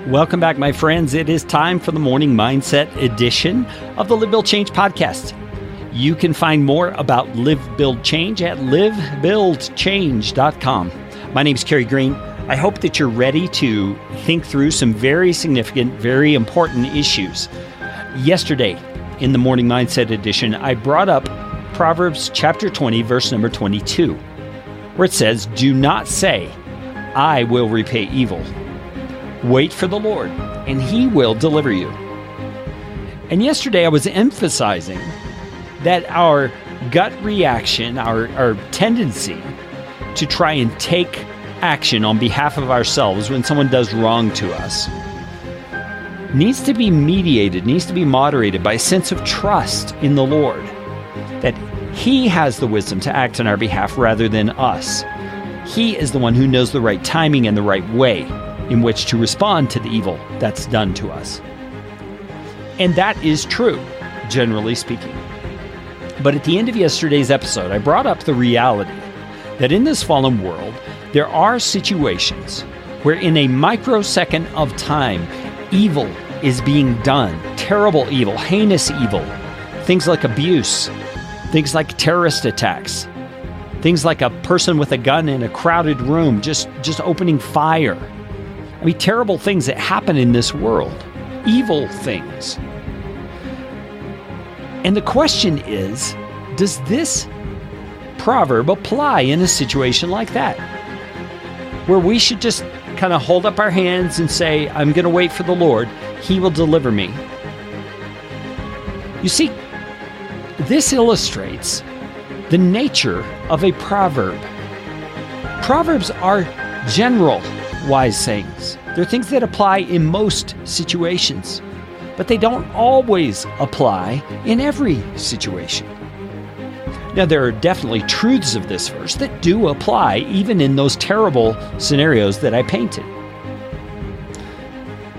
Welcome back, my friends. It is time for the Morning Mindset edition of the Live, Build, Change podcast. You can find more about Live, Build, Change at livebuildchange.com. My name is Kerry Green. I hope that you're ready to think through some very significant, very important issues. Yesterday, in the Morning Mindset edition, I brought up Proverbs chapter 20, verse number 22, where it says, "Do not say, I will repay evil. Wait for the Lord, and He will deliver you." And yesterday I was emphasizing that our gut reaction, our tendency to try and take action on behalf of ourselves when someone does wrong to us needs to be mediated, needs to be moderated by a sense of trust in the Lord, that He has the wisdom to act on our behalf rather than us. He is the one who knows the right timing and the right way in which to respond to the evil that's done to us. And that is true, generally speaking. But at the end of yesterday's episode, I brought up the reality that in this fallen world, there are situations where in a microsecond of time, evil is being done, terrible evil, heinous evil, things like abuse, things like terrorist attacks, things like a person with a gun in a crowded room just opening fire. I mean, terrible things that happen in this world, evil things. And the question is, does this proverb apply in a situation like that? Where we should just kind of hold up our hands and say, I'm going to wait for the Lord. He will deliver me. You see, this illustrates the nature of a proverb. Proverbs are general wise sayings. They're things that apply in most situations, but they don't always apply in every situation. Now, there are definitely truths of this verse that do apply even in those terrible scenarios that I painted.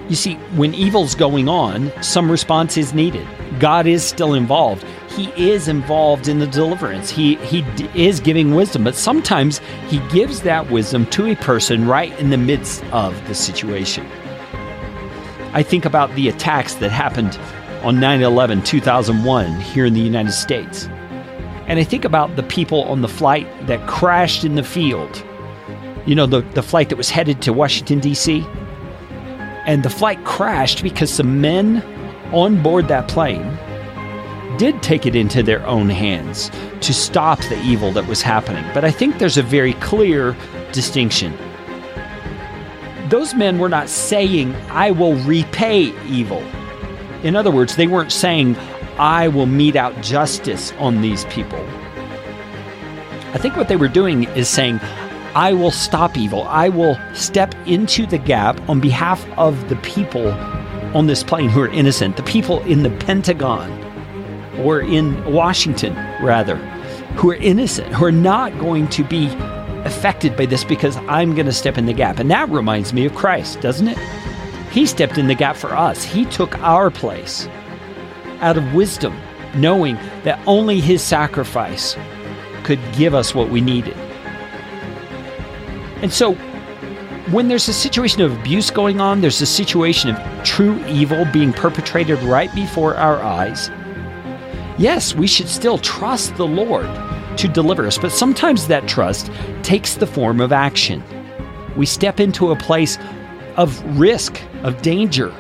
You see, when evil's going on, some response is needed. God is still involved. He is involved in the deliverance. He is giving wisdom, but sometimes He gives that wisdom to a person right in the midst of the situation. I think about the attacks that happened on 9/11/2001 here in the United States. And I think about the people on the flight that crashed in the field. You know, the flight that was headed to Washington, D.C. And the flight crashed because some men on board that plane did take it into their own hands to stop the evil that was happening. But I think there's a very clear distinction. Those men were not saying, I will repay evil. In other words, they weren't saying, I will mete out justice on these people. I think what they were doing is saying, I will stop evil. I will step into the gap on behalf of the people on this plane who are innocent, the people in the Pentagon, or in Washington, rather, who are innocent, who are not going to be affected by this because I'm going to step in the gap. And that reminds me of Christ, doesn't it? He stepped in the gap for us. He took our place out of wisdom, knowing that only His sacrifice could give us what we needed. And so, when there's a situation of abuse going on, there's a situation of true evil being perpetrated right before our eyes, yes, we should still trust the Lord to deliver us, but sometimes that trust takes the form of action. We step into a place of risk, of danger,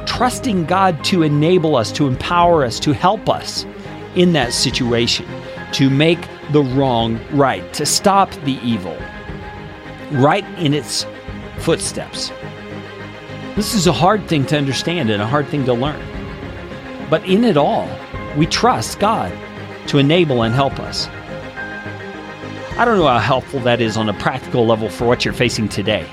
trusting God to enable us, to empower us, to help us in that situation, to make the wrong right, to stop the evil right in its footsteps. This is a hard thing to understand and a hard thing to learn. But in it all, we trust God to enable and help us. I don't know how helpful that is on a practical level for what you're facing today,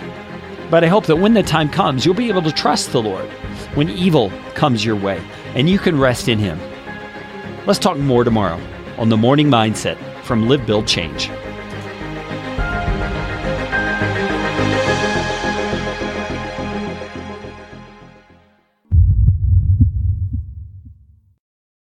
but I hope that when the time comes, you'll be able to trust the Lord when evil comes your way, and you can rest in Him. Let's talk more tomorrow on The Morning Mindset from Live, Build, Change.